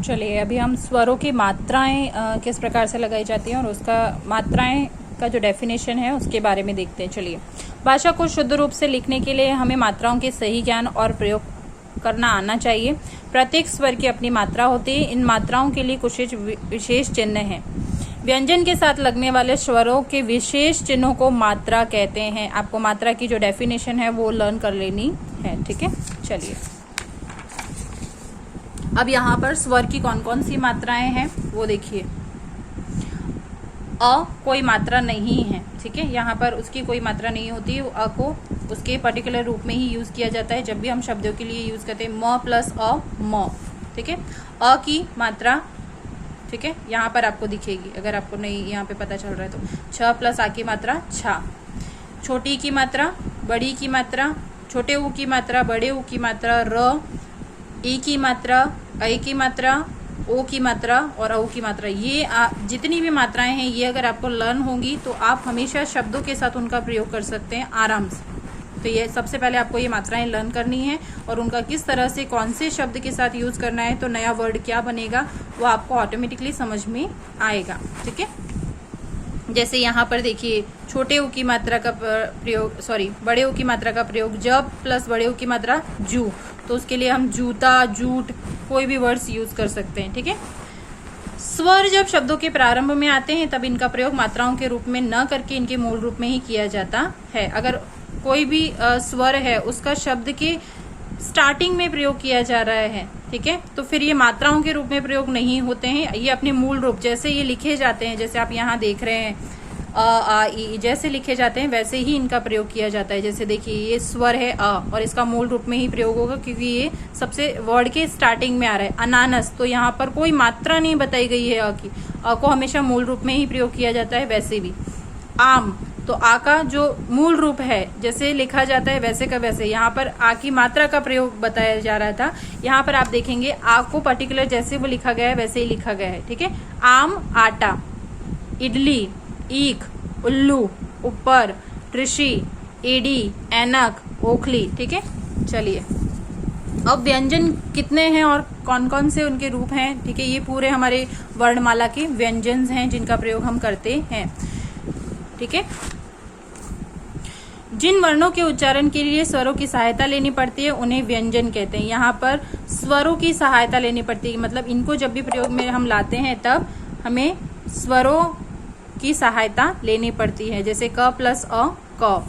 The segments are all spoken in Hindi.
चलिए अभी हम स्वरों की मात्राएं किस प्रकार से लगाई जाती हैं और उसका मात्राएं का जो डेफिनेशन है उसके बारे में देखते हैं। चलिए, भाषा को शुद्ध रूप से लिखने के लिए हमें मात्राओं के सही ज्ञान और प्रयोग करना आना चाहिए। प्रत्येक स्वर की अपनी मात्रा होती है। इन मात्राओं के लिए कुछ विशेष चिन्ह हैं। व्यंजन के साथ लगने वाले स्वरों के विशेष चिन्हों को मात्रा कहते हैं। आपको मात्रा की जो डेफिनेशन है वो लर्न कर लेनी है, ठीक है। चलिए, अब यहाँ पर स्वर की कौन कौन सी मात्राएं हैं वो देखिए। अ कोई मात्रा नहीं है, ठीक है। यहाँ पर उसकी कोई मात्रा नहीं होती। अ को उसके पर्टिकुलर रूप में ही यूज किया जाता है जब भी हम शब्दों के लिए यूज करते हैं। म प्लस अ म, ठीक है। अ की मात्रा, ठीक है, यहाँ पर आपको दिखेगी अगर आपको नहीं यहाँ पे पता चल रहा है तो। छ प्लस आ की मात्रा छा। छोटी की मात्रा, बड़ी की मात्रा, छोटे ऊ की मात्रा, बड़े ऊ की मात्रा, र, ई की मात्रा, ऐ की मात्रा, ओ की मात्रा और औ की मात्रा। ये जितनी भी मात्राएं हैं ये अगर आपको लर्न होंगी तो आप हमेशा शब्दों के साथ उनका प्रयोग कर सकते हैं आराम से। तो ये सबसे पहले आपको ये मात्राएं लर्न करनी है और उनका किस तरह से कौन से शब्द के साथ यूज करना है, तो नया वर्ड क्या बनेगा वो आपको ऑटोमेटिकली समझ में आएगा, ठीक है। जैसे यहाँ पर देखिए, छोटे ऊ की मात्रा का प्रयोग, बड़े ऊ की मात्रा का प्रयोग जब प्लस बड़े ऊ की मात्रा जू, तो उसके लिए हम जूता, जूट कोई भी वर्ड्स यूज कर सकते हैं, ठीक है। स्वर जब शब्दों के प्रारंभ में आते हैं तब इनका प्रयोग मात्राओं के रूप में न करके इनके मूल रूप में ही किया जाता है। अगर कोई भी स्वर है उसका शब्द के स्टार्टिंग में प्रयोग किया जा रहा है, ठीक है, तो फिर ये मात्राओं के रूप में प्रयोग नहीं होते हैं। ये अपने मूल रूप जैसे ये लिखे जाते हैं, जैसे आप यहाँ देख रहे हैं अ आ ई जैसे लिखे जाते हैं वैसे ही इनका प्रयोग किया जाता है। जैसे देखिए ये स्वर है अ और इसका मूल रूप में ही प्रयोग होगा क्योंकि ये सबसे वर्ड के स्टार्टिंग में आ रहा है। अनानस, तो यहाँ पर कोई मात्रा नहीं बताई गई है अ की। अ को हमेशा मूल रूप में ही प्रयोग किया जाता है। वैसे भी आम, तो आ का जो मूल रूप है जैसे लिखा जाता है वैसे का वैसे, यहाँ पर आ की मात्रा का प्रयोग बताया जा रहा था। यहाँ पर आप देखेंगे आ को पर्टिकुलर जैसे वो लिखा गया है वैसे ही लिखा गया है, ठीक है। आम आटा, इडली, ईख, उल्लू, ऊपर, ऋषि, एडी, ऐनक, ओखली, ठीक है। चलिए, अब व्यंजन कितने हैं और कौन कौन से उनके रूप हैं, ठीक है। ये पूरे हमारे वर्णमाला के व्यंजन हैं जिनका प्रयोग हम करते हैं, ठीक है। जिन वर्णों के उच्चारण के लिए स्वरों की सहायता लेनी पड़ती है उन्हें व्यंजन कहते हैं। यहाँ पर स्वरों की सहायता लेनी पड़ती है, मतलब इनको जब भी प्रयोग में हम लाते हैं तब हमें स्वरों की सहायता लेनी पड़ती है। जैसे क प्लस अ क,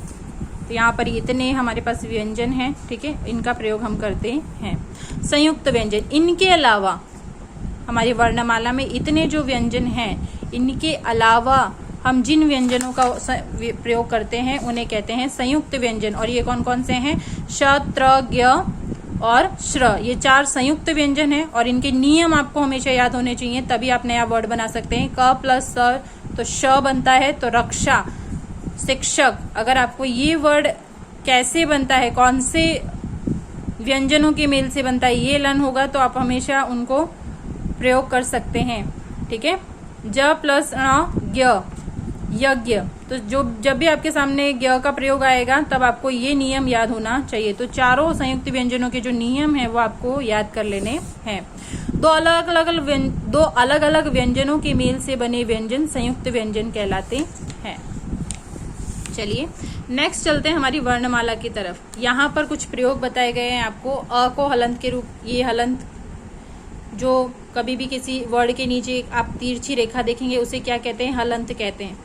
तो यहाँ पर इतने हमारे पास व्यंजन हैं, ठीक है, इनका प्रयोग हम करते हैं। संयुक्त व्यंजन, इनके अलावा हमारी वर्णमाला में इतने जो व्यंजन हैं इनके अलावा हम जिन व्यंजनों का प्रयोग करते हैं उन्हें कहते हैं संयुक्त व्यंजन। और ये कौन कौन से हैं? श, त्र, ज्ञ और श्र, ये 4 संयुक्त व्यंजन हैं और इनके नियम आपको हमेशा याद होने चाहिए, तभी आप नया वर्ड बना सकते हैं। क प्लस स, तो श बनता है, तो रक्षा, शिक्षक। अगर आपको ये वर्ड कैसे बनता है, कौन से व्यंजनों के मेल से बनता है, ये लर्न होगा तो आप हमेशा उनको प्रयोग कर सकते हैं, ठीक है। ज प्लस ण, ज्ञ, यज्ञ, तो जब भी आपके सामने ज्ञ का प्रयोग आएगा तब आपको ये नियम याद होना चाहिए। तो चारों संयुक्त व्यंजनों के जो नियम है वो आपको याद कर लेने हैं। दो अलग अलग व्यंजनों के मेल से बने व्यंजन संयुक्त व्यंजन कहलाते हैं। चलिए नेक्स्ट चलते हैं हमारी वर्णमाला की तरफ। यहाँ पर कुछ प्रयोग बताए गए हैं आपको। अ को हलंत के रूप, ये हलंत जो कभी भी किसी वर्ड के नीचे आप तिरछी रेखा देखेंगे उसे क्या कहते हैं? हलंत कहते हैं,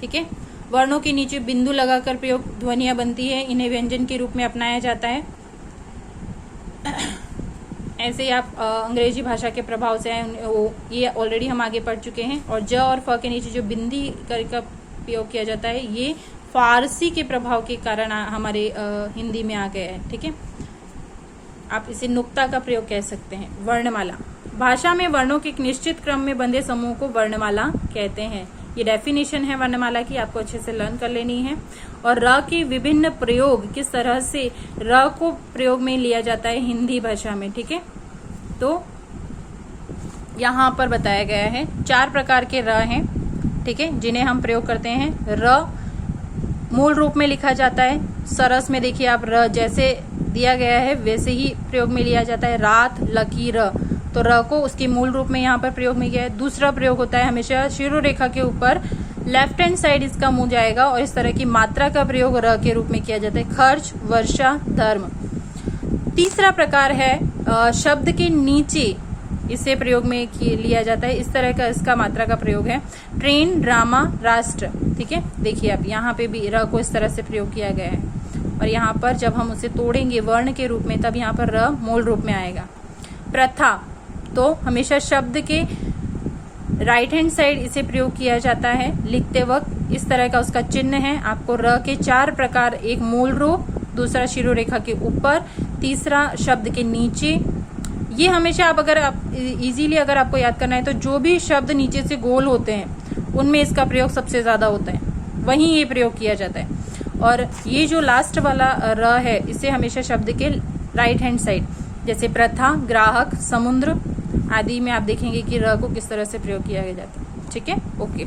ठीक है। वर्णों के नीचे बिंदु लगाकर प्रयोग ध्वनियां बनती है, इन्हें व्यंजन के रूप में अपनाया जाता है। ऐसे ही आप अंग्रेजी भाषा के प्रभाव से ये ऑलरेडी हम आगे पढ़ चुके हैं। और ज और फ के नीचे जो बिंदी का प्रयोग किया जाता है ये फारसी के प्रभाव के कारण हमारे हिंदी में आ गया है, ठीक है। आप इसे नुक्ता का प्रयोग कह सकते हैं। वर्णमाला, भाषा में वर्णों के एक निश्चित क्रम में बंधे समूह को वर्णमाला कहते हैं। ये डेफिनेशन है वर्णमाला की, आपको अच्छे से लर्न कर लेनी है। और र के विभिन्न प्रयोग, किस तरह से र को प्रयोग में लिया जाता है हिंदी भाषा में, ठीक है। तो यहाँ पर बताया गया है 4 प्रकार के र हैं, ठीक है, जिन्हें हम प्रयोग करते हैं। र मूल रूप में लिखा जाता है। सरस में देखिए आप र जैसे दिया गया है वैसे ही प्रयोग में लिया जाता है। रात, लकीर, तो र को उसके मूल रूप में यहाँ पर प्रयोग में किया है। दूसरा प्रयोग होता है हमेशा शिरोरेखा के ऊपर लेफ्ट हैंड साइड इसका मुंह जाएगा और इस तरह की मात्रा का प्रयोग र के रूप में किया जाता है, खर्च, वर्षा, धर्म। तीसरा प्रकार है शब्द के नीचे इसे प्रयोग में लिया जाता है, इस तरह का इसका मात्रा का प्रयोग है, ट्रेन, ड्रामा, राष्ट्र। ठीक है, देखिए अब यहाँ पे भी र को इस तरह से प्रयोग किया गया है और यहाँ पर जब हम उसे तोड़ेंगे वर्ण के रूप में तब यहाँ पर र मूल रूप में आएगा। प्रथा, तो हमेशा शब्द के राइट हैंड साइड इसे प्रयोग किया जाता है लिखते वक्त, इस तरह का उसका चिन्ह है। आपको र के 4 प्रकार, एक मूल रूप, दूसरा शिरोरेखा के ऊपर, तीसरा शब्द के नीचे। ये हमेशा आप इजीली अगर आपको याद करना है तो जो भी शब्द नीचे से गोल होते हैं उनमें इसका प्रयोग सबसे ज्यादा होता है, वहीं ये प्रयोग किया जाता है। और ये जो लास्ट वाला र है इसे हमेशा शब्द के राइट हैंड साइड, जैसे प्रथा, ग्राहक, समुद्र आदि में आप देखेंगे कि र को किस तरह से प्रयोग किया जाता है। ठीक है, ओके।